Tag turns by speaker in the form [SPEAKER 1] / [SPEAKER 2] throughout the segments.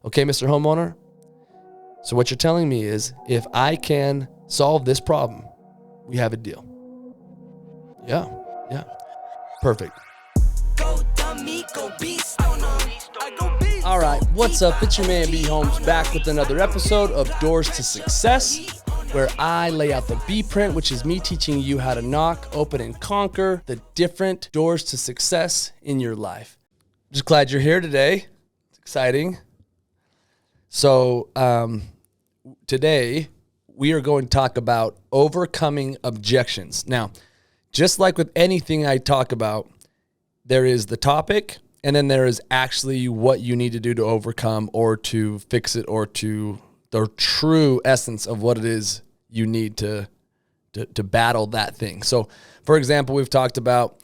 [SPEAKER 1] Okay, Mr. Homeowner. So what you're telling me is if I can solve this problem, we have a deal. Yeah. Perfect. All right, what's up? It's your man B.Holmes back with another episode of Doors to Success, where I lay out the B-print, which is me teaching you how to knock, open, and conquer the different doors to success in your life. Just glad you're here today. It's exciting. So today we are going to talk about overcoming objections. Now, just like with anything I talk about, there is the topic, and then there is actually what you need to do to overcome or to fix it or to the true essence of what it is you need to battle that thing. So, for example, we've talked about,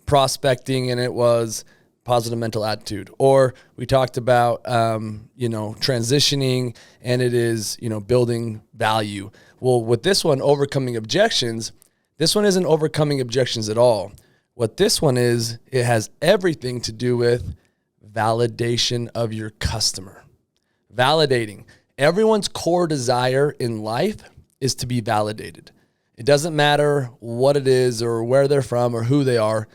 [SPEAKER 1] prospecting, and it was positive mental attitude. Or we talked about, transitioning, and it is, building value. Well, with this one, overcoming objections, this one isn't overcoming objections at all. What this one is, it has everything to do with validation of your customer. Validating. Everyone's core desire in life is to be validated. It doesn't matter what it is or where they're from or who they are.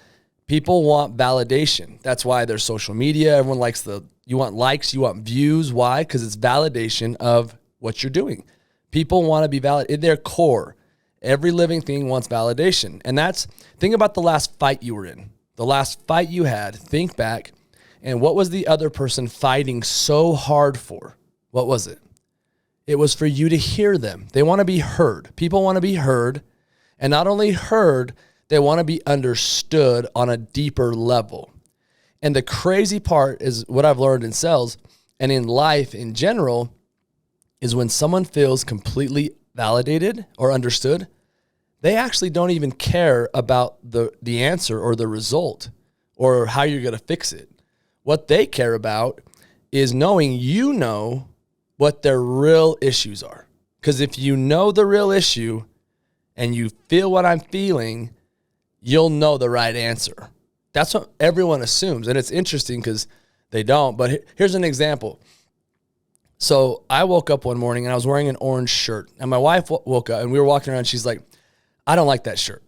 [SPEAKER 1] People want validation. That's why there's social media. Everyone likes you want likes, you want views. Why? Because it's validation of what you're doing. People want to be validated in their core. Every living thing wants validation. And think about the last fight you were in. The last fight you had, think back, and what was the other person fighting so hard for? What was it? It was for you to hear them. They want to be heard. People want to be heard. And not only heard, they want to be understood on a deeper level. And the crazy part is what I've learned in sales and in life in general is when someone feels completely validated or understood, they actually don't even care about the answer or the result or how you're going to fix it. What they care about is knowing what their real issues are. Because if you know the real issue and you feel what I'm feeling, you'll know the right answer. That's what everyone assumes. And it's interesting because they don't. But here's an example. So I woke up one morning and I was wearing an orange shirt. And my wife woke up and we were walking around. She's like, I don't like that shirt.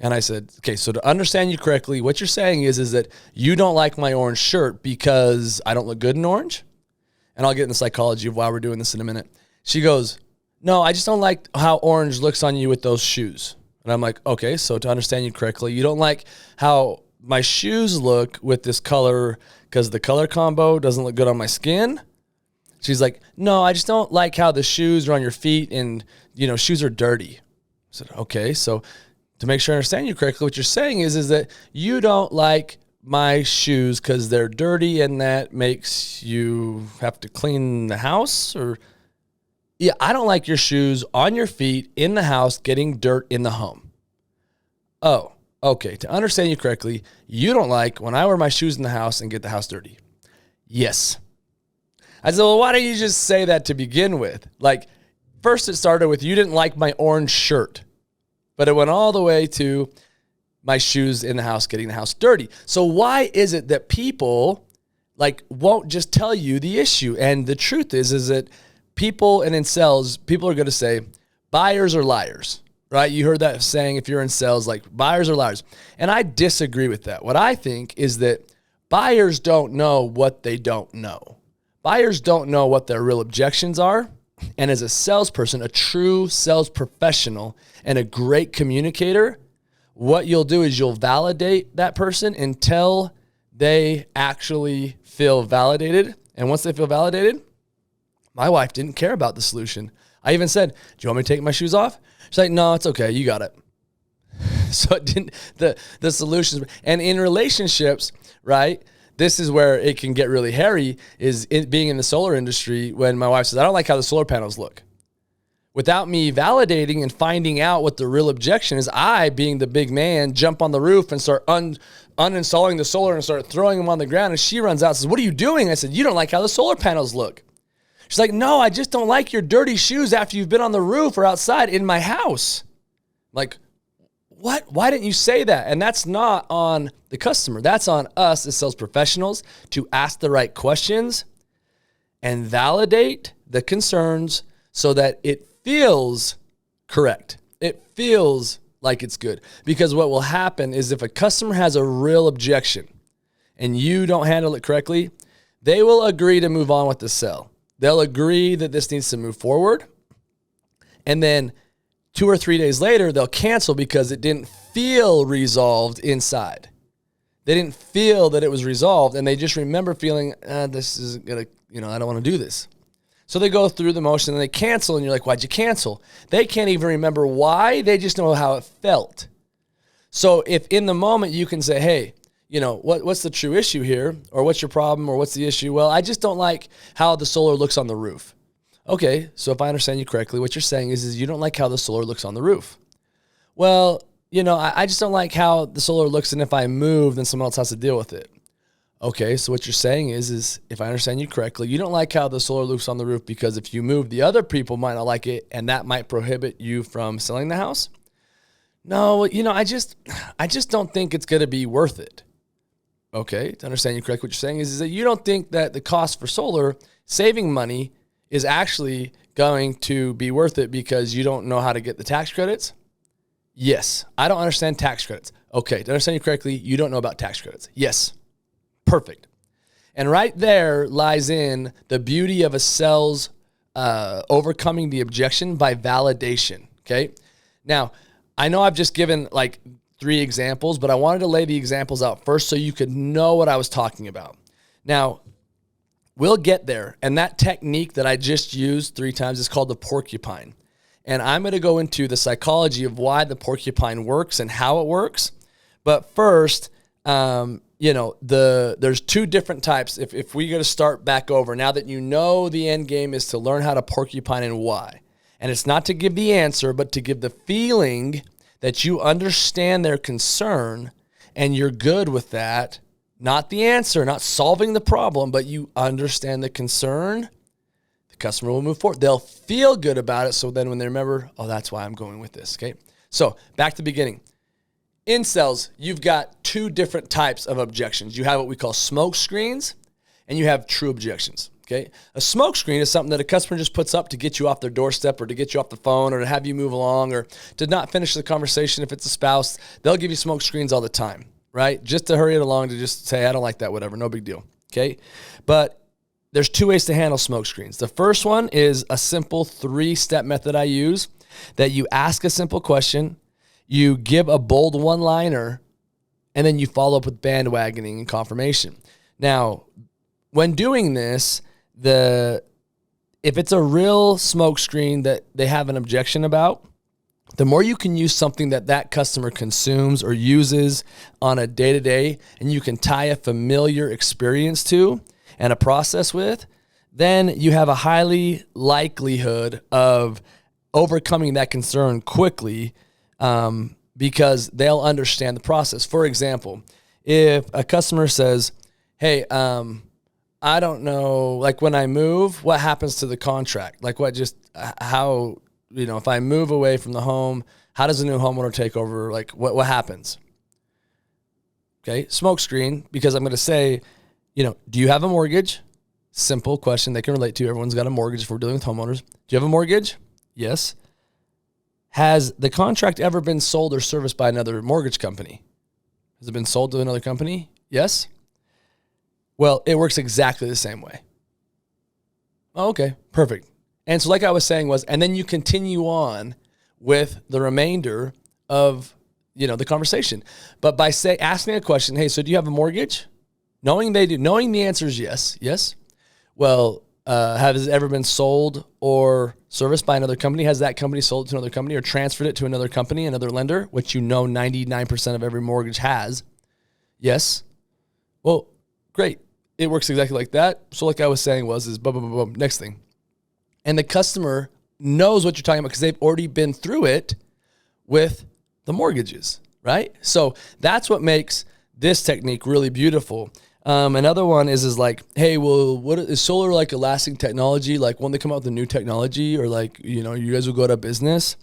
[SPEAKER 1] And I said, okay, so to understand you correctly, what you're saying is that you don't like my orange shirt because I don't look good in orange? And I'll get in the psychology of why we're doing this in a minute. She goes, no, I just don't like how orange looks on you with those shoes. And I'm like, okay, so to understand you correctly, you don't like how my shoes look with this color because the color combo doesn't look good on my skin? She's like, no, I just don't like how the shoes are on your feet and, shoes are dirty. I said, okay, so to make sure I understand you correctly, what you're saying is that you don't like my shoes because they're dirty and that makes you have to clean the house? Or, yeah, I don't like your shoes on your feet in the house getting dirt in the home. Oh, okay, to understand you correctly, you don't like when I wear my shoes in the house and get the house dirty? Yes. I said, well, why don't you just say that to begin with? Like, first it started with you didn't like my orange shirt, but it went all the way to my shoes in the house getting the house dirty. So why is it that people won't just tell you the issue? And the truth is that people, and in sales, people are going to say buyers are liars, right? You heard that saying if you're in sales, buyers are liars. And I disagree with that. What I think is that buyers don't know what they don't know. Buyers don't know what their real objections are. And as a salesperson, a true sales professional and a great communicator, what you'll do is you'll validate that person until they actually feel validated. And once they feel validated, my wife didn't care about the solution. I even said, do you want me to take my shoes off? She's like, no, it's okay. You got it. So it didn't, the solutions. And in relationships, right, this is where it can get really hairy, is being in the solar industry when my wife says, I don't like how the solar panels look. Without me validating and finding out what the real objection is, I, being the big man, jump on the roof and start uninstalling the solar and start throwing them on the ground. And she runs out and says, what are you doing? I said, you don't like how the solar panels look. She's like, no, I just don't like your dirty shoes after you've been on the roof or outside in my house. I'm like, what? Why didn't you say that? And that's not on the customer. That's on us as sales professionals to ask the right questions and validate the concerns so that it feels correct. It feels like it's good. Because what will happen is if a customer has a real objection and you don't handle it correctly, they will agree to move on with the sale. They'll agree that this needs to move forward. And then 2 or 3 days later, they'll cancel because it didn't feel resolved inside. They didn't feel that it was resolved, and they just remember feeling, this is going to, I don't want to do this. So they go through the motion and they cancel, and you're like, why'd you cancel? They can't even remember why. They just know how it felt. So if in the moment you can say, hey, what's the true issue here? Or what's your problem? Or what's the issue? Well, I just don't like how the solar looks on the roof. Okay, so if I understand you correctly, what you're saying is you don't like how the solar looks on the roof. Well, I just don't like how the solar looks, and if I move, then someone else has to deal with it. Okay, so what you're saying is if I understand you correctly, you don't like how the solar looks on the roof because if you move, the other people might not like it, and that might prohibit you from selling the house? No, I just don't think it's going to be worth it. Okay, to understand you correctly, what you're saying is that you don't think that the cost for solar, saving money, is actually going to be worth it because you don't know how to get the tax credits? Yes, I don't understand tax credits. Okay, to understand you correctly, you don't know about tax credits. Yes, perfect. And right there lies in the beauty of a sales overcoming the objection by validation, okay? Now, I know I've just given like 3 examples, but I wanted to lay the examples out first so you could know what I was talking about. Now, we'll get there, and that technique that I just used 3 times is called the porcupine. And I'm going to go into the psychology of why the porcupine works and how it works. But first, there's 2 different types. If we got to start back over, now that you know the end game is to learn how to porcupine and why. And it's not to give the answer, but to give the feeling that you understand their concern and you're good with that. Not the answer, not solving the problem, but you understand the concern. The customer will move forward. They'll feel good about it. So then when they remember, oh, that's why I'm going with this. Okay. So back to the beginning. In sales, you've got 2 different types of objections. You have what we call smoke screens and you have true objections. Okay. A smoke screen is something that a customer just puts up to get you off their doorstep or to get you off the phone or to have you move along or to not finish the conversation. If it's a spouse, they'll give you smoke screens all the time, right? Just to hurry it along, to just say, I don't like that, whatever, no big deal. Okay. But there's 2 ways to handle smoke screens. The first one is a simple 3-step method I use that you ask a simple question, you give a bold one-liner, and then you follow up with bandwagoning and confirmation. Now, when doing this, if it's a real smoke screen that they have an objection about, the more you can use something that customer consumes or uses on a day-to-day, and you can tie a familiar experience to and a process with, then you have a highly likelihood of overcoming that concern quickly because they'll understand the process. For example, if a customer says, hey, I don't know, like when I move, what happens to the contract? Like how, if I move away from the home, how does the new homeowner take over? Like what happens? Okay, smoke screen, because I'm going to say, do you have a mortgage? Simple question they can relate to. Everyone's got a mortgage if we're dealing with homeowners. Do you have a mortgage? Yes. Has the contract ever been sold or serviced by another mortgage company? Has it been sold to another company? Yes. Well, it works exactly the same way. Oh, okay, perfect. And so like I was saying and then you continue on with the remainder of, the conversation. But by asking a question, hey, so do you have a mortgage? Knowing they do, knowing the answer is yes. Yes. Well, has it ever been sold or serviced by another company? Has that company sold it to another company or transferred it to another company, another lender, which 99% of every mortgage has? Yes. Well, great. It works exactly like that. So like I was saying is boom, boom, boom, boom, next thing. And the customer knows what you're talking about because they've already been through it with the mortgages, right? So that's what makes this technique really beautiful. Another one is like, hey, well, what is solar like a lasting technology? Like when they come out with a new technology or like, you guys will go out of business.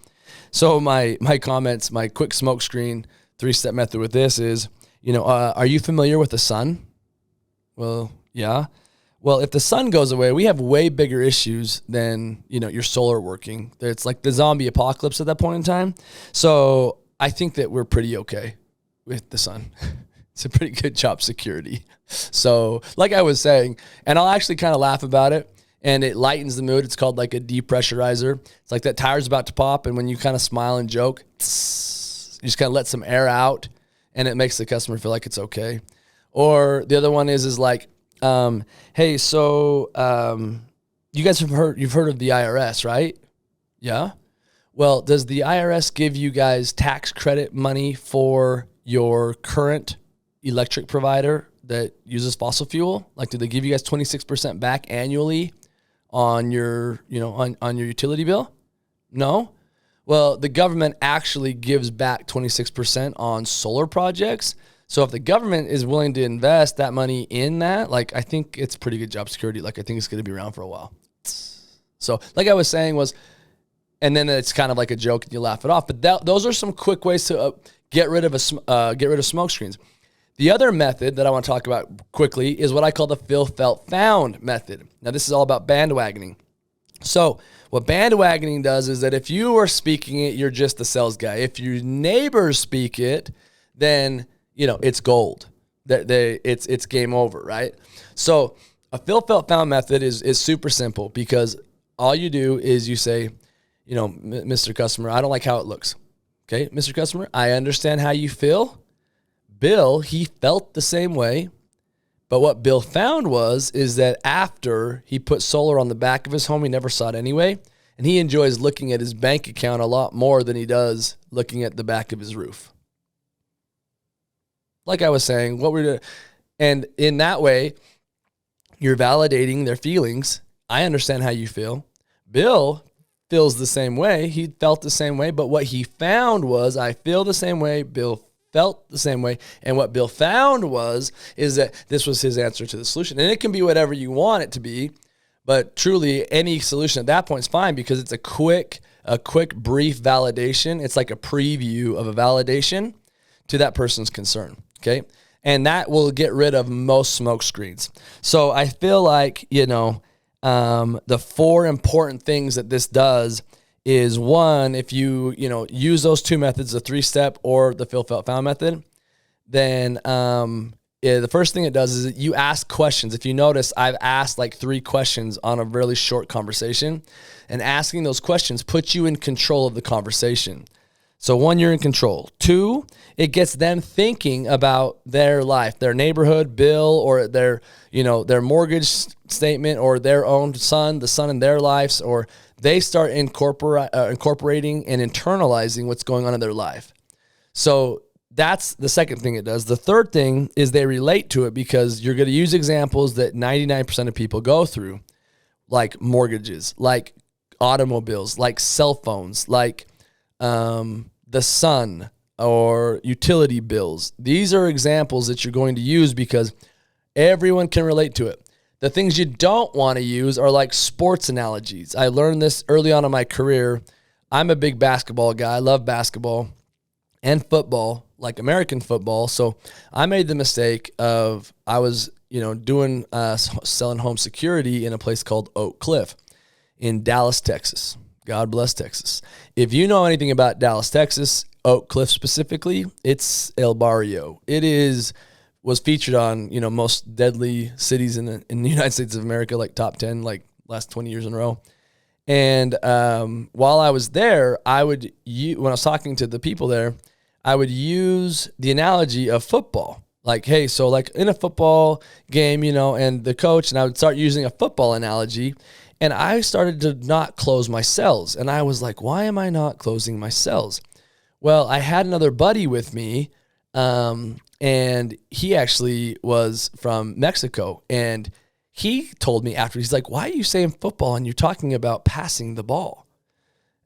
[SPEAKER 1] So my comments, my quick smoke screen 3-step method with this is, are you familiar with the sun? Well, yeah. Well, if the sun goes away, we have way bigger issues than, your solar working. It's like the zombie apocalypse at that point in time. So I think that we're pretty okay with the sun. It's a pretty good job security. So like I was saying, and I'll actually kind of laugh about it, and it lightens the mood. It's called like a depressurizer. It's like that tire's about to pop, and when you kind of smile and joke, you just kind of let some air out, and it makes the customer feel like it's okay. Or the other one is like, hey, so you guys you've heard of the IRS, right? Yeah. Well, does the IRS give you guys tax credit money for your current electric provider that uses fossil fuel? Like, do they give you guys 26% back annually on your, on your utility bill? No. Well, the government actually gives back 26% on solar projects. So if the government is willing to invest that money in that, like, I think it's pretty good job security. Like, I think it's going to be around for a while. So like I was saying and then it's kind of like a joke and you laugh it off. But those are some quick ways to get rid of smoke screens. The other method that I want to talk about quickly is what I call the feel, felt, found method. Now, this is all about bandwagoning. So what bandwagoning does is that if you are speaking it, you're just the sales guy. If your neighbors speak it, then, it's gold. It's game over, right? So a feel, felt, found method is super simple, because all you do is you say, Mr. Customer, I don't like how it looks. Okay, Mr. Customer, I understand how you feel. Bill, he felt the same way. But what Bill found is that after he put solar on the back of his home, he never saw it anyway. And he enjoys looking at his bank account a lot more than he does looking at the back of his roof. Like I was saying, what we're doing. And in that way, you're validating their feelings. I understand how you feel. Bill feels the same way. He felt the same way. But what he found was, I feel the same way. Bill felt the same way. And what Bill found is that this was his answer to the solution. And it can be whatever you want it to be, but truly any solution at that point is fine, because it's a quick, brief validation. It's like a preview of a validation to that person's concern. Okay. And that will get rid of most smoke screens. So I feel like, the four important things that this does is, one, if you use those two methods, the 3-step or the feel, felt, found method, then the first thing it does is you ask questions. If you notice, I've asked like 3 questions on a really short conversation, and asking those questions puts you in control of the conversation. So 1, you're in control. 2, it gets them thinking about their life, their neighborhood bill, or their mortgage statement, or their own son, the son in their lives, or they start incorporating and internalizing what's going on in their life. So that's the second thing it does. The third thing is they relate to it, because you're going to use examples that 99% of people go through, like mortgages, like automobiles, like cell phones, like the sun, or utility bills. These are examples that you're going to use because everyone can relate to it. The things you don't want to use are like sports analogies. I learned this early on in my career. I'm a big basketball guy. I love basketball and football, like American football. So I made the mistake of, I was, doing selling home security in a place called Oak Cliff in Dallas, Texas. God bless Texas. If you know anything about Dallas, Texas, Oak Cliff specifically, it's El Barrio. Was featured on, most deadly cities in the United States of America, like top 10, like last 20 years in a row. And while I was there, when I was talking to the people there, I would use the analogy of football. Like, hey, so like in a football game, and the coach, and I would start using a football analogy, and I started to not close my cells. And I was like, why am I not closing my cells? Well, I had another buddy with me, and he actually was from Mexico. And he told me after, he's like, why are you saying football and you're talking about passing the ball?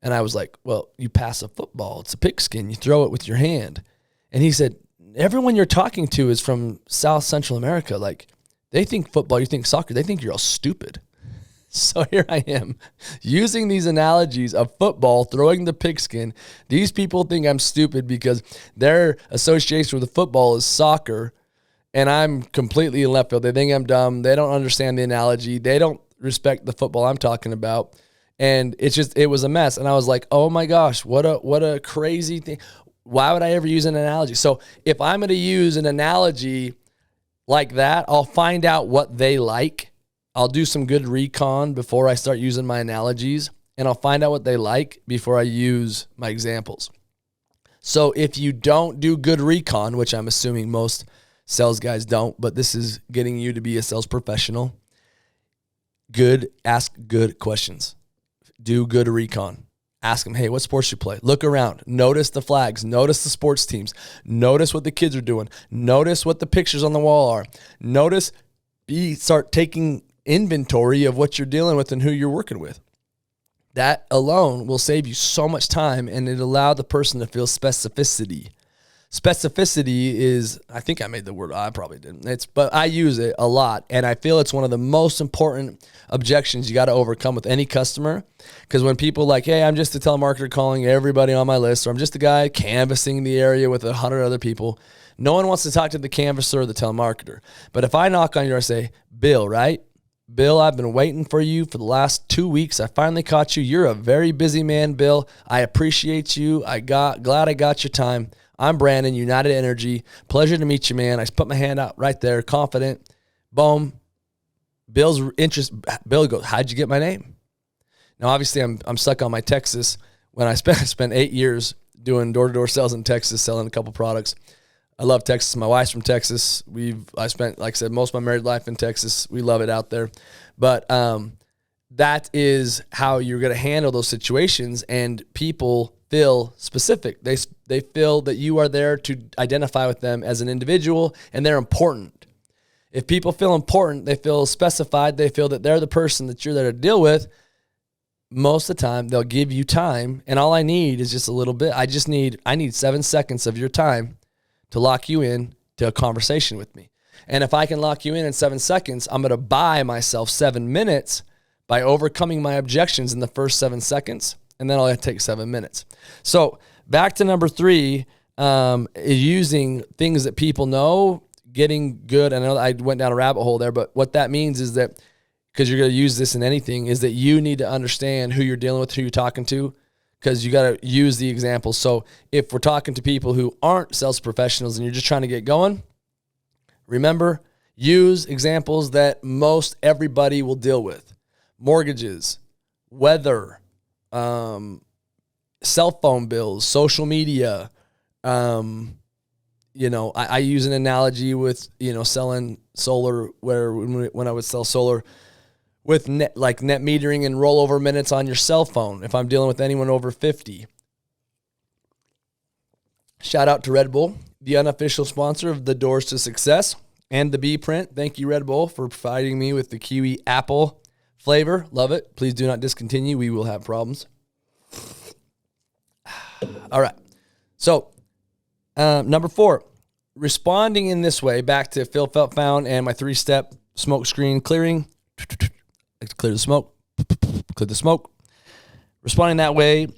[SPEAKER 1] And I was like, well, you pass a football. It's a pigskin. You throw it with your hand. And he said, everyone you're talking to is from South Central America. Like, they think football, you think soccer. They think you're all stupid. So here I am using these analogies of football, throwing the pigskin. These people think I'm stupid because their association with the football is soccer. and I'm completely in left field. They think I'm dumb. They don't understand the analogy. They don't respect the football I'm talking about. And it was a mess. And I was like, oh my gosh, what a crazy thing. Why would I ever use an analogy? So if I'm going to use an analogy like that, I'll find out what they like. I'll do some good recon before I start using my analogies, and I'll find out what they like before I use my examples. So if you don't do good recon, which I'm assuming most sales guys don't, but this is getting you to be a sales professional, ask good questions. Do good recon. Ask them, hey, what sports you play? Look around. Notice the flags. Notice the sports teams. Notice what the kids are doing. Notice what the pictures on the wall are. Start taking inventory of what you're dealing with and who you're working with. That alone will save you so much time, and it allow the person to feel specificity. Specificity is, I think I made the word, I probably didn't. But I use it a lot, and I feel it's one of the most important objections you got to overcome with any customer. Because when people like, hey, I'm just a telemarketer calling everybody on my list, or I'm just a guy canvassing the area with 100 other people, no one wants to talk to the canvasser or the telemarketer. But if I knock on your door and say, Bill, right? Bill, I've been waiting for you for the last 2 weeks. I finally caught you. You're a very busy man, Bill. I appreciate you. Glad I got your time. I'm Brandon, United Energy. Pleasure to meet you, man. I put my hand out right there, confident. Boom. Bill goes, how'd you get my name? Now, obviously, I'm stuck on my Texas. When I spent 8 years doing door-to-door sales in Texas, selling a couple products. I love Texas. My wife's from Texas. I spent, like I said, most of my married life in Texas. We love it out there. But that is how you're going to handle those situations, and people feel specific. They feel that you are there to identify with them as an individual, and they're important. If people feel important, they feel specified, they feel that they're the person that you're there to deal with, most of the time they'll give you time, and all I need is just a little bit. I need 7 seconds of your time to lock you in to a conversation with me. And if I can lock you in 7 seconds, I'm going to buy myself 7 minutes by overcoming my objections in the first 7 seconds, and then I'll take 7 minutes. So back to number 3, using things that people know, getting good. I know I went down a rabbit hole there, but what that means is that, because you're going to use this in anything, is that you need to understand who you're dealing with, who you're talking to, because you got to use the examples. So if we're talking to people who aren't sales professionals and you're just trying to get going, remember, use examples that most everybody will deal with. Mortgages, weather, cell phone bills, social media. I use an analogy with, selling solar, where when I would sell solar with net metering and rollover minutes on your cell phone, if I'm dealing with anyone over 50. Shout out to Red Bull, the unofficial sponsor of the Doors to Success and the B print. Thank you, Red Bull, for providing me with the kiwi apple flavor. Love it. Please do not discontinue. We will have problems. All right. So, number 4, responding in this way, back to Phil Felt Found and my 3-step smoke screen clearing. Clear the smoke. Clear the smoke. Responding that way,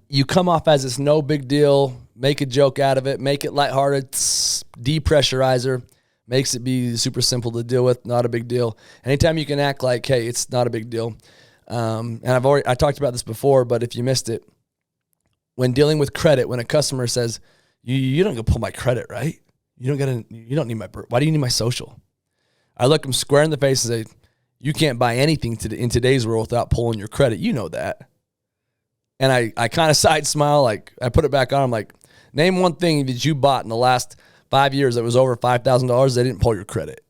[SPEAKER 1] you come off as it's no big deal. Make a joke out of it. Make it lighthearted. Depressurizer. Makes it be super simple to deal with. Not a big deal. Anytime you can act like, hey, it's not a big deal. And I talked about this before, but if you missed it, when dealing with credit, when a customer says, you don't go pull my credit, right? You don't need my, why do you need my social? I look them square in the face and say, you can't buy anything in today's world without pulling your credit. You know that. And I kind of side smile, like I put it back on. I'm like, name one thing that you bought in the last 5 years that was over $5,000. They didn't pull your credit.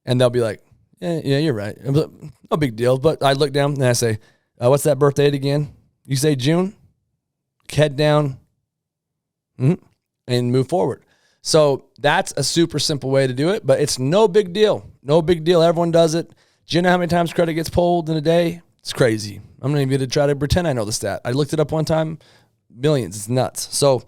[SPEAKER 1] And they'll be like, yeah, you're right. Like, no big deal. But I look down and I say, what's that birth date again? You say June? Head down and move forward. So that's a super simple way to do it, but it's no big deal. No big deal. Everyone does it. Do you know how many times credit gets pulled in a day? It's crazy. I'm not even going to try to pretend I know the stat. I looked it up one time. Millions. It's nuts. So,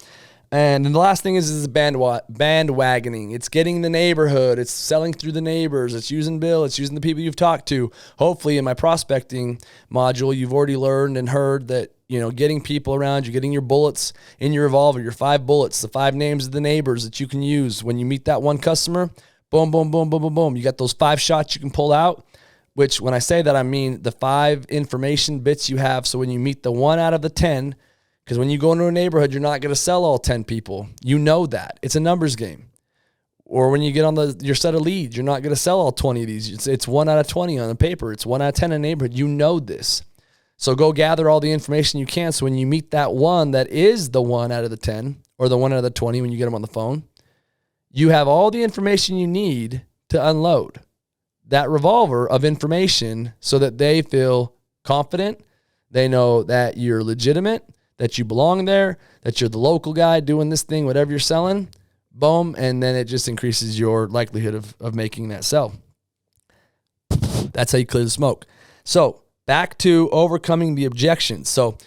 [SPEAKER 1] and then the last thing is bandwagoning. It's getting the neighborhood. It's selling through the neighbors. It's using Bill. It's using the people you've talked to. Hopefully in my prospecting module, you've already learned and heard that, getting people around you, getting your bullets in your revolver, your 5 bullets, the 5 names of the neighbors that you can use when you meet that one customer. Boom, boom, boom, boom, boom, boom. You got those 5 shots you can pull out, which when I say that, I mean the 5 information bits you have. So when you meet the 1 out of the 10, because when you go into a neighborhood, you're not going to sell all 10 people. You know that. It's a numbers game. Or when you get on your set of leads, you're not going to sell all 20 of these. It's 1 out of 20 on the paper. It's 1 out of 10 in a neighborhood. You know this. So go gather all the information you can. So when you meet that one that is the 1 out of the 10 or the 1 out of the 20 when you get them on the phone, you have all the information you need to unload that revolver of information so that they feel confident. They know that you're legitimate, that you belong there, that you're the local guy doing this thing, whatever you're selling. Boom, and then it just increases your likelihood of making that sell. That's how you clear the smoke. So back to overcoming the objections. So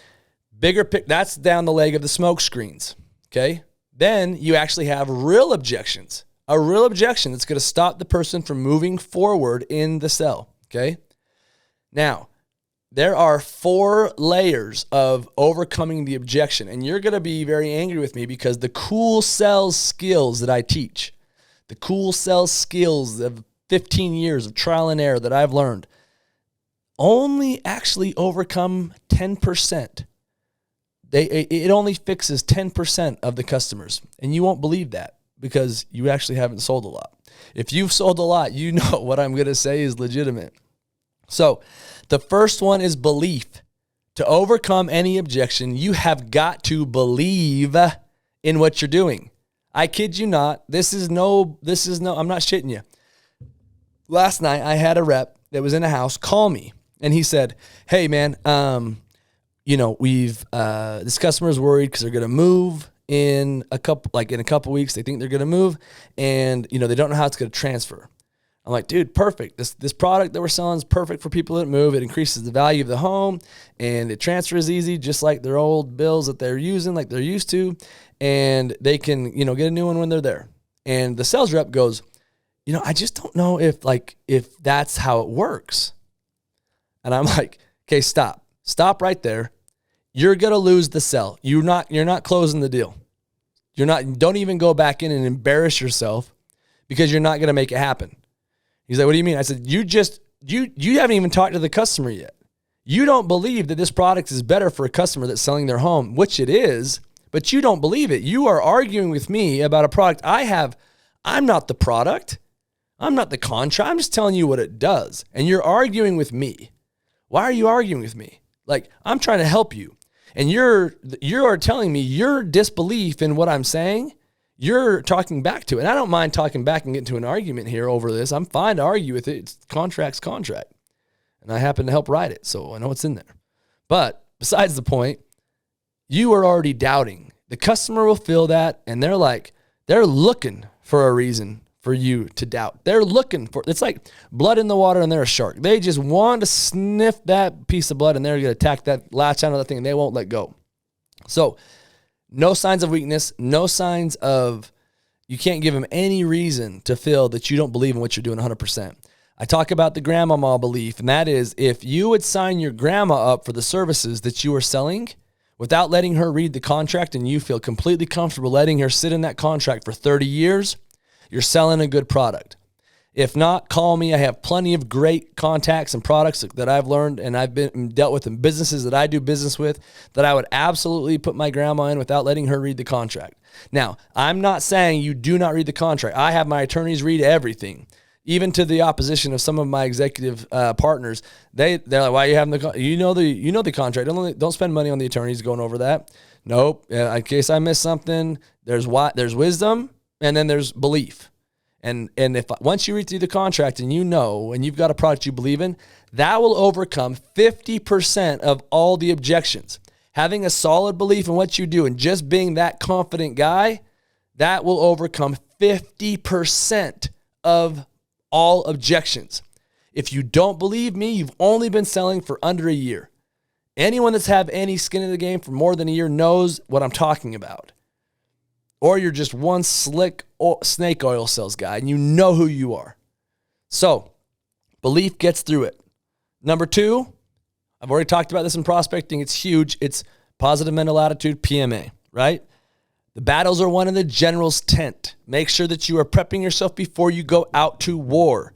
[SPEAKER 1] bigger pick, that's down the leg of the smoke screens, okay? Then you actually have real objections. A real objection that's going to stop the person from moving forward in the sell, okay? Now, there are 4 layers of overcoming the objection, and you're going to be very angry with me because the cool sales skills that I teach, the cool sales skills of 15 years of trial and error that I've learned, only actually overcome 10%. It only fixes 10% of the customers, and you won't believe that because you actually haven't sold a lot. If you've sold a lot, you know what I'm going to say is legitimate. So the first one is belief. To overcome any objection, you have got to believe in what you're doing. I kid you not. I'm not shitting you. Last night I had a rep that was in a house call me and he said, "Hey man, this customer's worried because they're going to move in a couple weeks. They think they're going to move and they don't know how it's going to transfer." I'm like, dude, perfect. This product that we're selling is perfect for people that move. It increases the value of the home and it transfers easy, just like their old bills that they're using, like they're used to. And they can, get a new one when they're there. And the sales rep goes, I just don't know if that's how it works. And I'm like, okay, stop right there. You're going to lose the sell. You're not closing the deal. Don't even go back in and embarrass yourself because you're not going to make it happen. He's like, "What do you mean?" I said, you haven't even talked to the customer yet. You don't believe that this product is better for a customer that's selling their home, which it is, but you don't believe it. You are arguing with me about a product I have. I'm not the product. I'm not the contract. I'm just telling you what it does. And you're arguing with me. Why are you arguing with me? Like, I'm trying to help you. And you are telling me your disbelief in what I'm saying. You're talking back to it. And I don't mind talking back and getting to an argument here over this. I'm fine to argue with it. It's contract. And I happen to help write it, so I know what's in there. But besides the point, you are already doubting. The customer will feel that, and they're looking for a reason for you to doubt. It's like blood in the water and they're a shark. They just want to sniff that piece of blood and they're going to attack that, latch onto that thing, and they won't let go. So no signs of weakness, no signs of, you can't give them any reason to feel that you don't believe in what you're doing 100%. I talk about the grandmama belief, and that is if you would sign your grandma up for the services that you are selling without letting her read the contract and you feel completely comfortable letting her sit in that contract for 30 years, you're selling a good product. If not, call me. I have plenty of great contacts and products that I've learned and I've been dealt with in businesses that I do business with that I would absolutely put my grandma in without letting her read the contract. Now, I'm not saying you do not read the contract. I have my attorneys read everything, even to the opposition of some of my executive partners. They're like, "Why are you having the contract? Don't spend money on the attorneys going over that." Nope. In case I miss something, there's wisdom and then there's belief. And if once you read through the contract and and you've got a product you believe in, that will overcome 50% of all the objections. Having a solid belief in what you do and just being that confident guy, that will overcome 50% of all objections. If you don't believe me, you've only been selling for under a year. Anyone that's had any skin in the game for more than a year knows what I'm talking about. Or you're just one slick snake oil sales guy and you know who you are. So, belief gets through it. Number 2, I've already talked about this in prospecting. It's huge. It's positive mental attitude, PMA, right? The battles are won in the general's tent. Make sure that you are prepping yourself before you go out to war.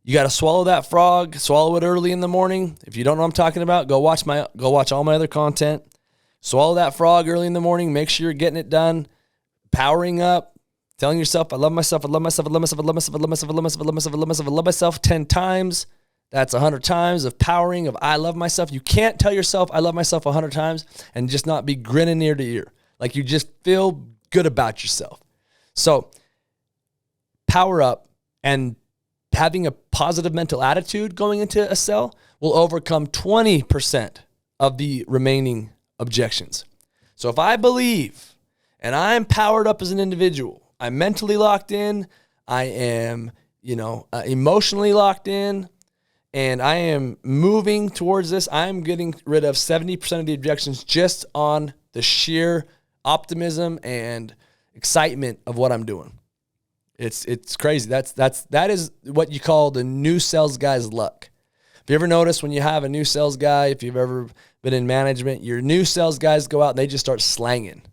[SPEAKER 1] You got to swallow that frog, swallow it early in the morning. If you don't know what I'm talking about, go watch all my other content. Swallow that frog early in the morning. Make sure you're getting it done. Powering up, telling yourself, I love myself, I love myself, I love myself, I love myself, I love myself, I love myself, I love myself, I love myself, I love myself 10 times. That's 100 times of powering of I love myself. You can't tell yourself I love myself 100 times and just not be grinning ear to ear. Like you just feel good about yourself. So power up, and having a positive mental attitude going into a sell will overcome 20% of the remaining objections. So if I believe and I'm powered up as an individual, I'm mentally locked in, I am, emotionally locked in, and I am moving towards this, I'm getting rid of 70% of the objections just on the sheer optimism and excitement of what I'm doing. It's crazy. That is what you call the new sales guy's luck. If you ever notice when you have a new sales guy, if you've ever been in management, your new sales guys go out and they just start slanging.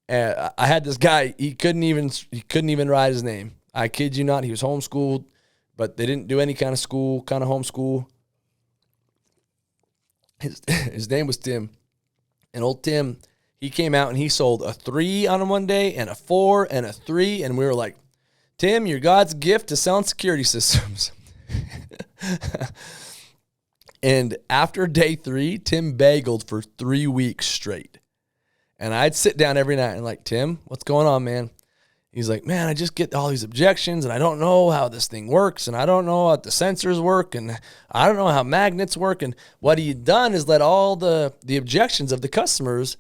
[SPEAKER 1] I had this guy, he couldn't even write his name. I kid you not, he was homeschooled, but they didn't do any kind of school, kind of homeschool. His name was Tim. And old Tim, he came out and he sold a 3 on one day and a 4 and a 3. And we were like, Tim, you're God's gift to selling security systems. And after day 3, Tim bageled for 3 weeks straight. And I'd sit down every night and like, Tim, what's going on, man? He's like, man, I just get all these objections and I don't know how this thing works and I don't know how the sensors work and I don't know how magnets work. And what he'd done is let all the objections of the customers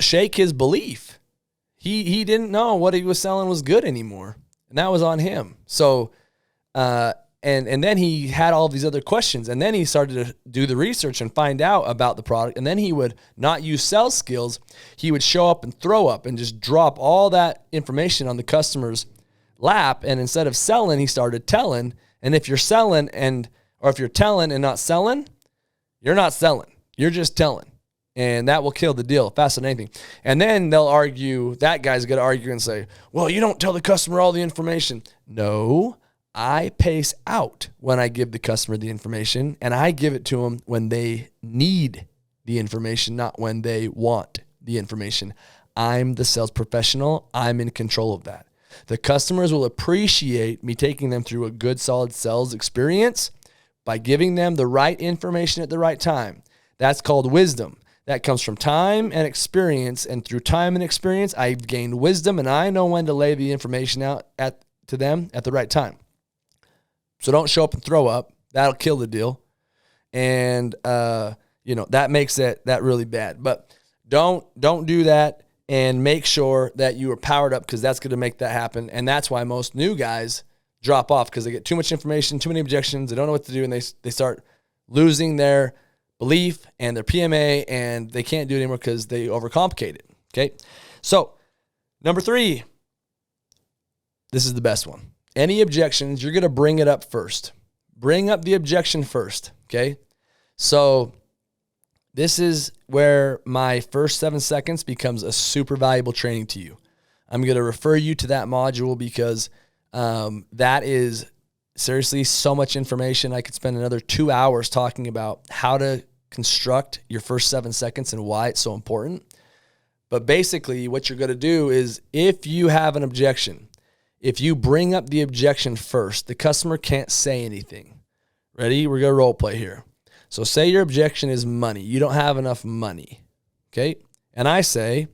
[SPEAKER 1] shake his belief. He didn't know what he was selling was good anymore. And that was on him. So, and then he had all these other questions, and then he started to do the research and find out about the product. And then he would not use sales skills. He would show up and throw up and just drop all that information on the customer's lap. And instead of selling, he started telling. And if you're selling or if you're telling and not selling, you're not selling. You're just telling. And that will kill the deal faster than anything. And then they'll argue, that guy's going to argue and say, well, you don't tell the customer all the information. No, I pace out when I give the customer the information, and I give it to them when they need the information, not when they want the information. I'm the sales professional. I'm in control of that. The customers will appreciate me taking them through a good, solid sales experience by giving them the right information at the right time. That's called wisdom. That comes from time and experience, and through time and experience, I've gained wisdom, and I know when to lay the information out to them at the right time. So don't show up and throw up. That'll kill the deal. And, that makes that really bad. But don't do that, and make sure that you are powered up, because that's going to make that happen. And that's why most new guys drop off, because they get too much information, too many objections. They don't know what to do, and they start losing their belief and their PMA, and they can't do it anymore because they overcomplicate it. Okay. So number 3, this is the best one. Any objections, you're going to bring it up first. Bring up the objection first, okay? So this is where my first 7 seconds becomes a super valuable training to you. I'm going to refer you to that module because that is seriously so much information. I could spend another 2 hours talking about how to construct your first 7 seconds and why it's so important. But basically what you're going to do is, if you have an objection, if you bring up the objection first, the customer can't say anything. Ready? We're going to role play here. So say your objection is money. You don't have enough money. Okay? And I say,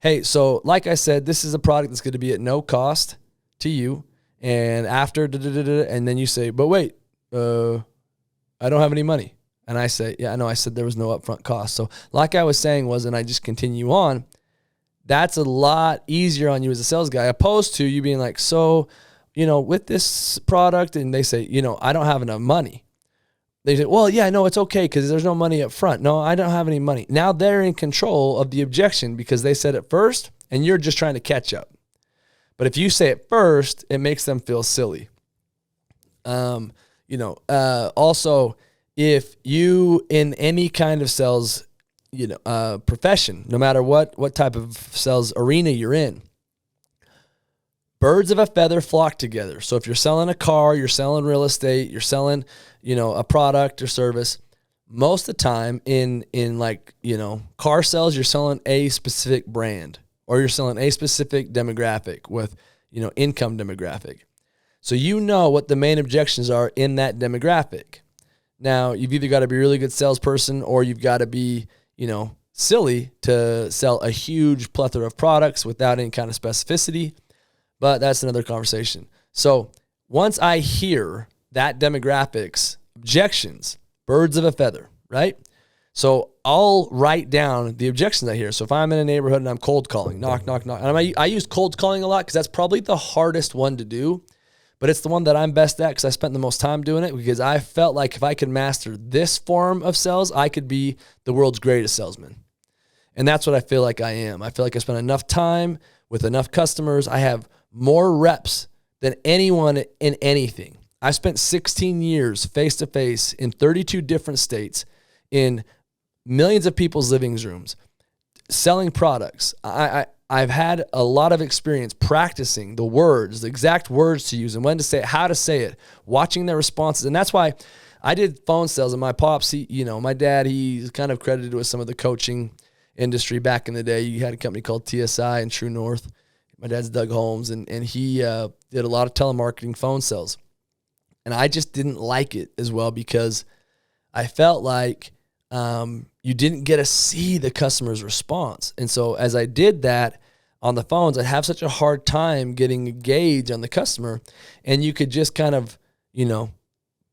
[SPEAKER 1] hey, so like I said, this is a product that's going to be at no cost to you. And after, and then you say, but wait, I don't have any money. And I say, yeah, I know, I said there was no upfront cost. So like I was saying and I just continue on, that's a lot easier on you as a sales guy, opposed to you being like, so, with this product, and they say, I don't have enough money. They say, well, yeah, no, it's okay because there's no money up front. No, I don't have any money. Now they're in control of the objection because they said it first, and you're just trying to catch up. But if you say it first, it makes them feel silly. Also, if you in any kind of sales, profession, no matter what type of sales arena you're in, birds of a feather flock together. So if you're selling a car, you're selling real estate, you're selling, a product or service, most of the time in car sales, you're selling a specific brand or you're selling a specific demographic with, income demographic. So what the main objections are in that demographic. Now, you've either got to be a really good salesperson or you've got to be, silly to sell a huge plethora of products without any kind of specificity. But that's another conversation. So once I hear that demographics, objections, birds of a feather, right? So I'll write down the objections I hear. So if I'm in a neighborhood and I'm cold calling, knock, knock, knock. And I use cold calling a lot because that's probably the hardest one to do. But it's the one that I'm best at because I spent the most time doing it, because I felt like if I could master this form of sales, I could be the world's greatest salesman. And that's what I feel like I am. I feel like I spent enough time with enough customers. I have more reps than anyone in anything. I spent 16 years face-to-face in 32 different states in millions of people's living rooms selling products. I've had a lot of experience practicing the words, the exact words to use and when to say it, how to say it, watching their responses. And that's why I did phone sales. And my pops, my dad, he's kind of credited with some of the coaching industry back in the day. You had a company called TSI in True North. My dad's B.Holmes, and he did a lot of telemarketing phone sales. And I just didn't like it as well because I felt like you didn't get to see the customer's response. And so as I did that on the phones, I'd have such a hard time getting a gauge on the customer, and you could just kind of,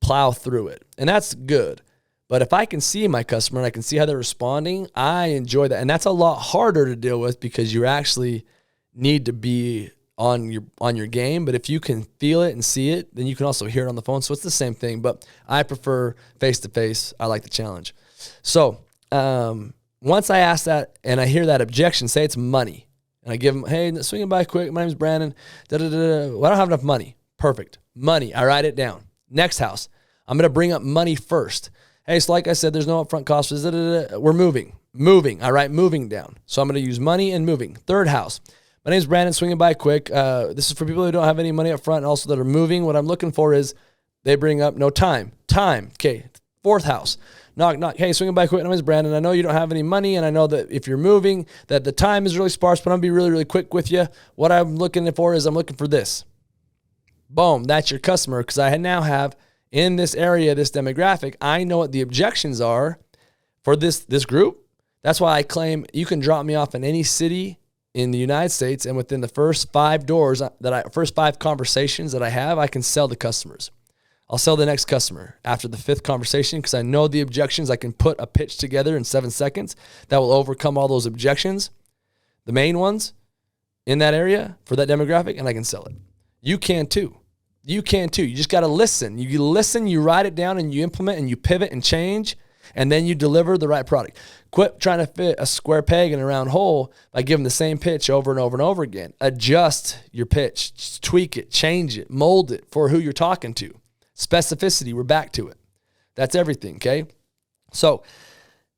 [SPEAKER 1] plow through it. And that's good. But if I can see my customer and I can see how they're responding, I enjoy that. And that's a lot harder to deal with because you actually need to be on your game. But if you can feel it and see it, then you can also hear it on the phone. So it's the same thing, but I prefer face-to-face. I like the challenge. So once I ask that and I hear that objection, say it's money, and I give them, hey, swinging by quick, my name's Brandon, Well, I don't have enough money. Perfect. Money. I write it down. Next house, I'm going to bring up money first. Hey, so like I said, there's no upfront costs. We're moving. I write moving down. So I'm going to use money and moving. Third house, my name's Brandon, swinging by quick. This is for people who don't have any money up front and also that are moving. What I'm looking for is they bring up no time. Okay. Fourth house. Knock, knock. Hey, swinging by quick. My name is Brandon. I know you don't have any money, and I know that if you're moving, that the time is really sparse, but I'm going to be really, really quick with you. What I'm looking for is I'm looking for this. Boom. That's your customer, because I now have in this area, this demographic, I know what the objections are for this group. That's why I claim you can drop me off in any city in the United States, and within the first 5 doors first 5 conversations that I have, I can sell the customers. I'll sell the next customer after the 5th conversation because I know the objections. I can put a pitch together in 7 seconds that will overcome all those objections, the main ones in that area for that demographic, and I can sell it. You can too. You just got to listen. You listen, you write it down, and you implement, and you pivot and change, and then you deliver the right product. Quit trying to fit a square peg in a round hole by giving the same pitch over and over and over again. Adjust your pitch, just tweak it, change it, mold it for who you're talking to. Specificity, we're back to it. That's everything, okay? So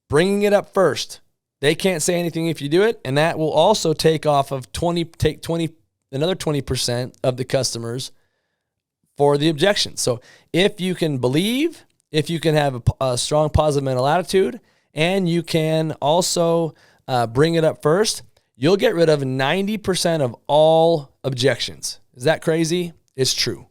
[SPEAKER 1] bringing it up first. They can't say anything if you do it, and that will also take off of another 20% of the customers for the objection. So if you can believe, if you can have a strong positive mental attitude, and you can also bring it up first, you'll get rid of 90% of all objections. Is that crazy? It's true.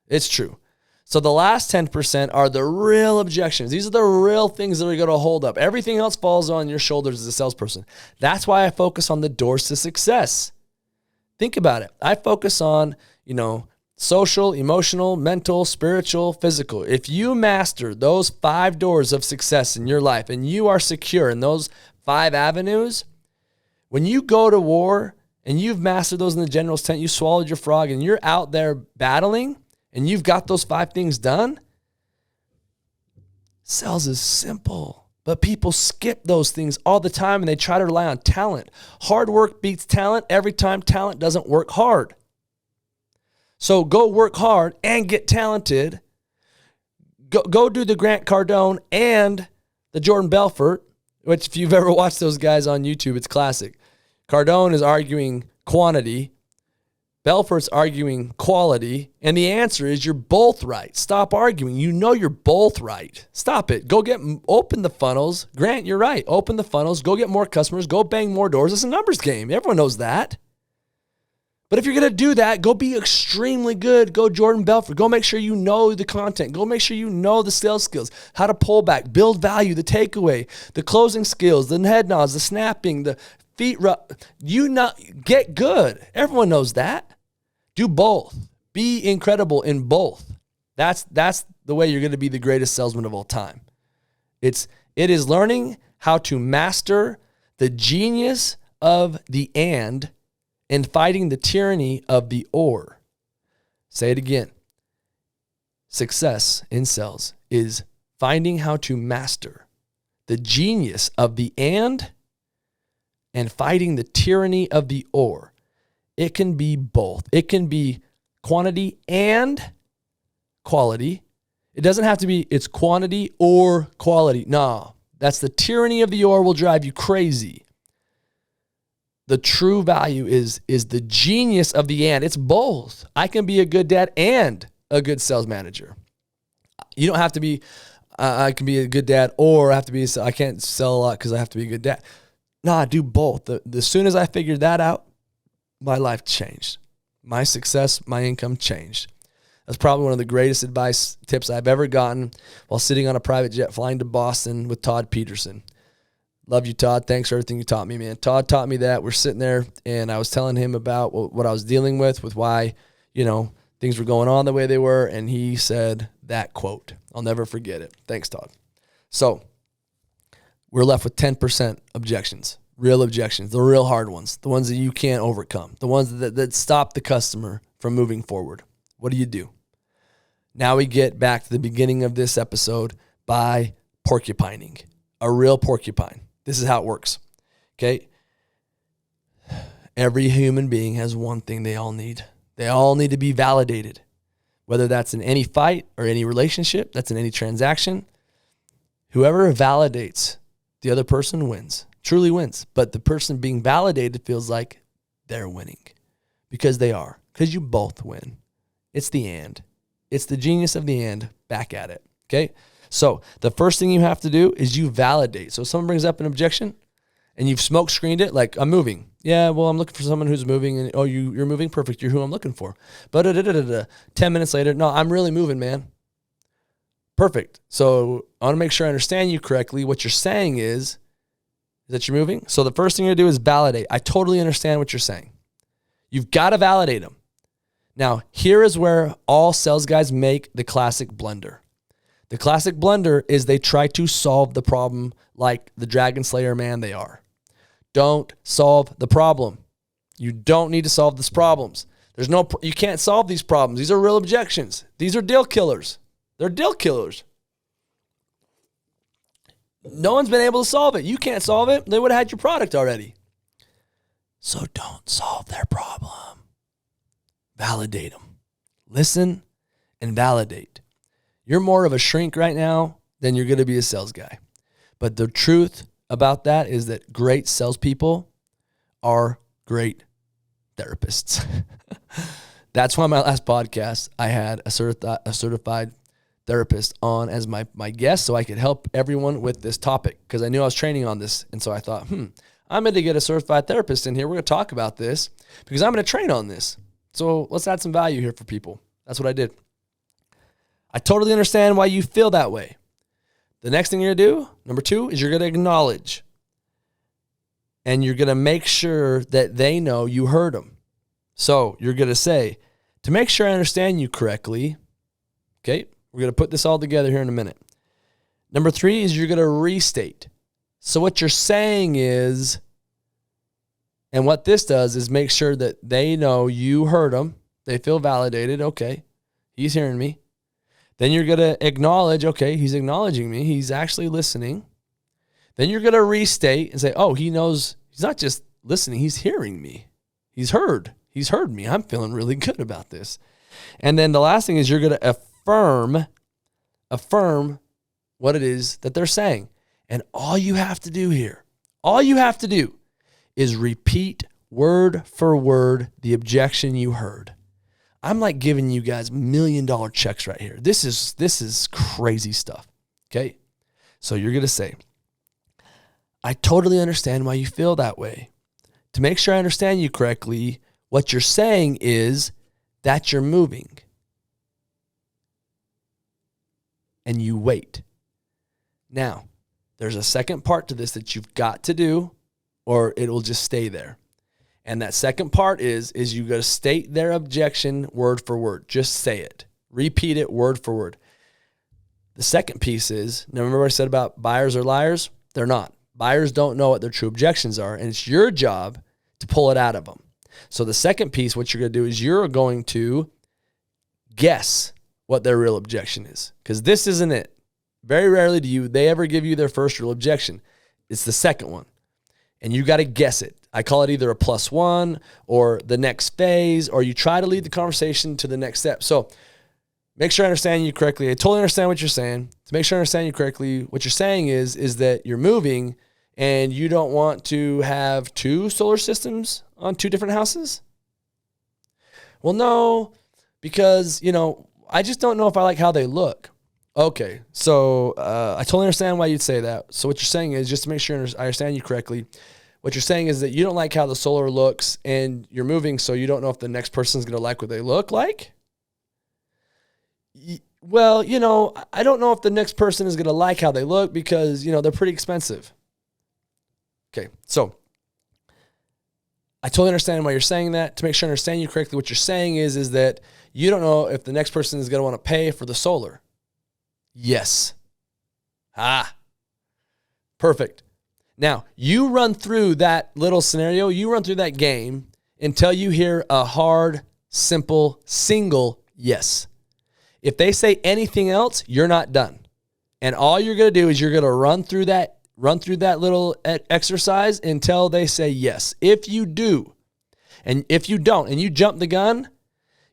[SPEAKER 1] It's true. So the last 10% are the real objections. These are the real things that are going to hold up. Everything else falls on your shoulders as a salesperson. That's why I focus on the doors to success. Think about it. I focus on, social, emotional, mental, spiritual, physical. If you master those 5 doors of success in your life and you are secure in those 5 avenues, when you go to war and you've mastered those in the general's tent, you swallowed your frog and you're out there battling, and you've got those 5 things done, sales is simple. But people skip those things all the time, and they try to rely on talent. Hard work beats talent every time. Talent doesn't work hard. So go work hard and get talented. Go do the Grant Cardone and the Jordan Belfort, which if you've ever watched those guys on YouTube, it's classic. Cardone is arguing quantity. Belfort's arguing quality. And the answer is you're both right. Stop arguing. You know you're both right. Stop it. Open the funnels. Grant, you're right. Open the funnels. Go get more customers. Go bang more doors. It's a numbers game. Everyone knows that. But if you're going to do that, go be extremely good. Go Jordan Belfort. Go make sure you know the content. Go make sure you know the sales skills, how to pull back, build value, the takeaway, the closing skills, the head nods, the snapping, the feet rub. Get good. Everyone knows that. Do both. Be incredible in both. That's the way you're going to be the greatest salesman of all time. It is learning how to master the genius of the and fighting the tyranny of the or. Say it again. Success in sales is finding how to master the genius of the and fighting the tyranny of the or. It can be both. It can be quantity and quality. It doesn't have to be it's quantity or quality. No, that's the tyranny of the or will drive you crazy. The true value is the genius of the and. It's both. I can be a good dad and a good sales manager. You don't have to be, I can be a good dad or I can't sell a lot because I have to be a good dad. No, I do both. As soon as I figured that out, my life changed. My success, my income changed. That's probably one of the greatest advice tips I've ever gotten while sitting on a private jet flying to Boston with Todd Peterson. Love you, Todd. Thanks for everything you taught me, man. Todd taught me that. We're sitting there, and I was telling him about what I was dealing with why, things were going on the way they were, and he said that quote. I'll never forget it. Thanks, Todd. So we're left with 10% objections, real objections, the real hard ones, the ones that you can't overcome, the ones that stop the customer from moving forward. What do you do? Now we get back to the beginning of this episode by porcupining, a real porcupine. This is how it works, okay? Every human being has one thing they all need. They all need to be validated, whether that's in any fight or any relationship, that's in any transaction. Whoever validates the other person wins, truly wins. But the person being validated feels like they're winning because they are, because you both win. It's the and. It's the genius of the and, back at it, okay? So the first thing you have to do is you validate. So if someone brings up an objection and you've smoke screened it, like I'm moving. Yeah, well, I'm looking for someone who's moving and you're moving. Perfect. You're who I'm looking for. But 10 minutes later, no, I'm really moving, man. Perfect. So I want to make sure I understand you correctly. What you're saying is that you're moving. So the first thing you're going to do is validate. I totally understand what you're saying. You've got to validate them. Now, here is where all sales guys make the classic blunder. The classic blunder is they try to solve the problem like the Dragon Slayer man they are. Don't solve the problem. You don't need to solve these problems. You can't solve these problems. These are real objections. These are deal killers. They're deal killers. No one's been able to solve it. You can't solve it. They would have had your product already. So don't solve their problem. Validate them. Listen and validate. You're more of a shrink right now than you're going to be a sales guy. But the truth about that is that great salespeople are great therapists. That's why my last podcast, I had a certified therapist on as my guest so I could help everyone with this topic because I knew I was training on this. And so I thought, I'm going to get a certified therapist in here. We're going to talk about this because I'm going to train on this. So let's add some value here for people. That's what I did. I totally understand why you feel that way. The next thing you're going to do, number 2, is you're going to acknowledge. And you're going to make sure that they know you heard them. So you're going to say, to make sure I understand you correctly, okay, we're going to put this all together here in a minute. Number 3 is you're going to restate. So what you're saying is, and what this does is make sure that they know you heard them. They feel validated. Okay, he's hearing me. Then you're going to acknowledge, okay, he's acknowledging me. He's actually listening. Then you're going to restate and say, oh, he knows, he's not just listening, he's hearing me. He's heard me. I'm feeling really good about this. And then the last thing is you're going to affirm affirm what it is that they're saying. And all you have to do here, all you have to do is repeat word for word the objection you heard. I'm like giving you guys $1 million checks right here. This is crazy stuff. Okay? So you're going to say, I totally understand why you feel that way. To make sure I understand you correctly, what you're saying is that you're moving. And you wait. Now, there's a second part to this that you've got to do, or it will just stay there. And that second part is you got to state their objection word for word. Just say it. Repeat it word for word. The second piece is, now remember what I said about buyers are liars? They're not. Buyers don't know what their true objections are, and it's your job to pull it out of them. So the second piece, what you're going to do is you're going to guess what their real objection is, because this isn't it. Very rarely do they ever give you their first real objection. It's the second one, and you got to guess it. I call it either a +1 or the next phase, or you try to lead the conversation to the next step. So make sure I understand you correctly. I totally understand what you're saying. To make sure I understand you correctly, what you're saying is that you're moving and you don't want to have 2 solar systems on 2 different houses? Well, no, because, I just don't know if I like how they look. Okay, so I totally understand why you'd say that. So what you're saying is, just to make sure I understand you correctly, what you're saying is that you don't like how the solar looks and you're moving, so you don't know if the next person's going to like what they look like? Well, I don't know if the next person is going to like how they look because, they're pretty expensive. Okay, so I totally understand why you're saying that. To make sure I understand you correctly, what you're saying is that you don't know if the next person is going to want to pay for the solar. Yes. Perfect. Now, you run through that little scenario, you run through that game until you hear a hard, simple, single yes. If they say anything else, you're not done. And all you're going to do is you're going to run through that little exercise until they say yes. If you do, and if you don't, and you jump the gun,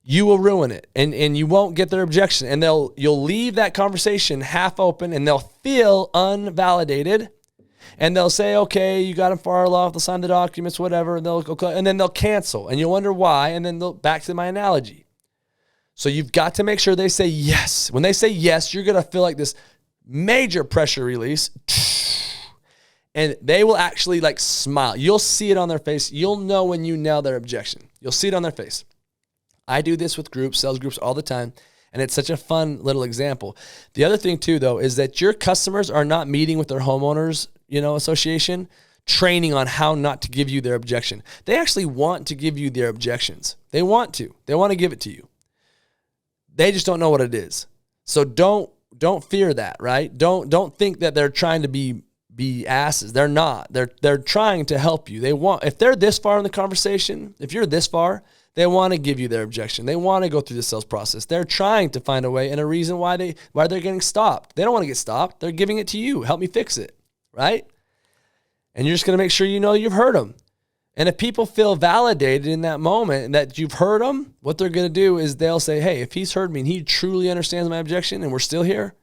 [SPEAKER 1] you will ruin it, and you won't get their objection. And you'll leave that conversation half open, and they'll feel unvalidated. And they'll say, okay, you got them far off, they'll sign the documents, whatever, and then they'll cancel. And you'll wonder why, and then back to my analogy. So you've got to make sure they say yes. When they say yes, you're going to feel like this major pressure release. And they will actually smile. You'll see it on their face. You'll know when you nail their objection. You'll see it on their face. I do this with sales groups all the time. And it's such a fun little example. The other thing too, though, is that your customers are not meeting with their homeowners, association, training on how not to give you their objection. They actually want to give you their objections. They want to. They want to give it to you. They just don't know what it is. So don't fear that, right? Don't think that they're trying to be asses. They're not. They're trying to help you. If they're this far in the conversation, if you're this far, they want to give you their objection. They want to go through the sales process. They're trying to find a way and a reason why they're getting stopped. They don't want to get stopped. They're giving it to you. Help me fix it, right? And you're just going to make sure you've heard them. And if people feel validated in that moment and that you've heard them, what they're going to do is they'll say, hey, if he's heard me and he truly understands my objection and we're still here,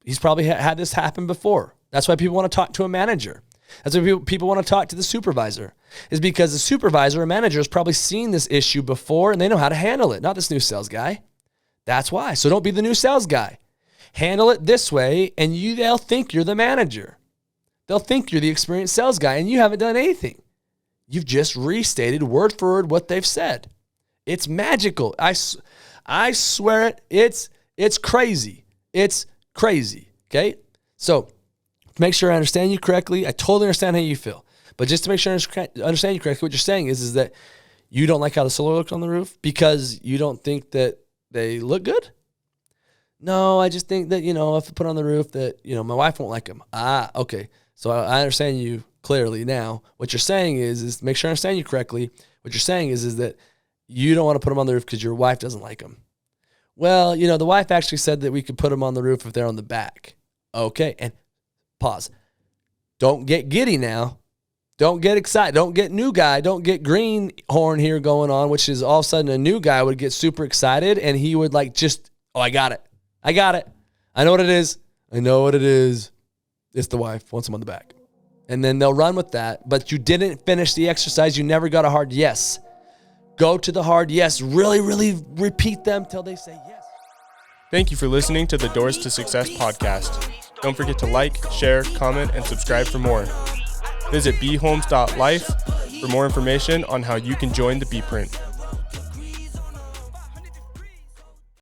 [SPEAKER 1] he's probably had this happen before. That's why people want to talk to a manager. That's why people want to talk to the supervisor, is because the supervisor or manager has probably seen this issue before and they know how to handle it, not this new sales guy. That's why. So don't be the new sales guy. Handle it this way and they'll think you're the manager. They'll think you're the experienced sales guy and you haven't done anything. You've just restated word for word what they've said. It's magical. I swear it. It's crazy. It's crazy. Okay? So make sure I understand you correctly. I totally understand how you feel. But just to make sure I understand you correctly, what you're saying is that you don't like how the solar looks on the roof because you don't think that they look good? No, I just think that, if I put on the roof that, my wife won't like them. Okay. So I understand you clearly now. What you're saying is make sure I understand you correctly. What you're saying is that you don't want to put them on the roof because your wife doesn't like them. Well, the wife actually said that we could put them on the roof if they're on the back. Okay. And pause. Don't get giddy now. Don't get excited. Don't get new guy. Don't get greenhorn here going on, which is all of a sudden a new guy would get super excited and he would I got it. I know what it is. I know what it is. It's the wife wants him on the back. And then they'll run with that. But you didn't finish the exercise. You never got a hard yes. Go to the hard yes. Really, really repeat them till they say yes.
[SPEAKER 2] Thank you for listening to the Doors to Success podcast. Don't forget to like, share, comment, and subscribe for more. Visit bholmes.life for more information on how you can join the B Print.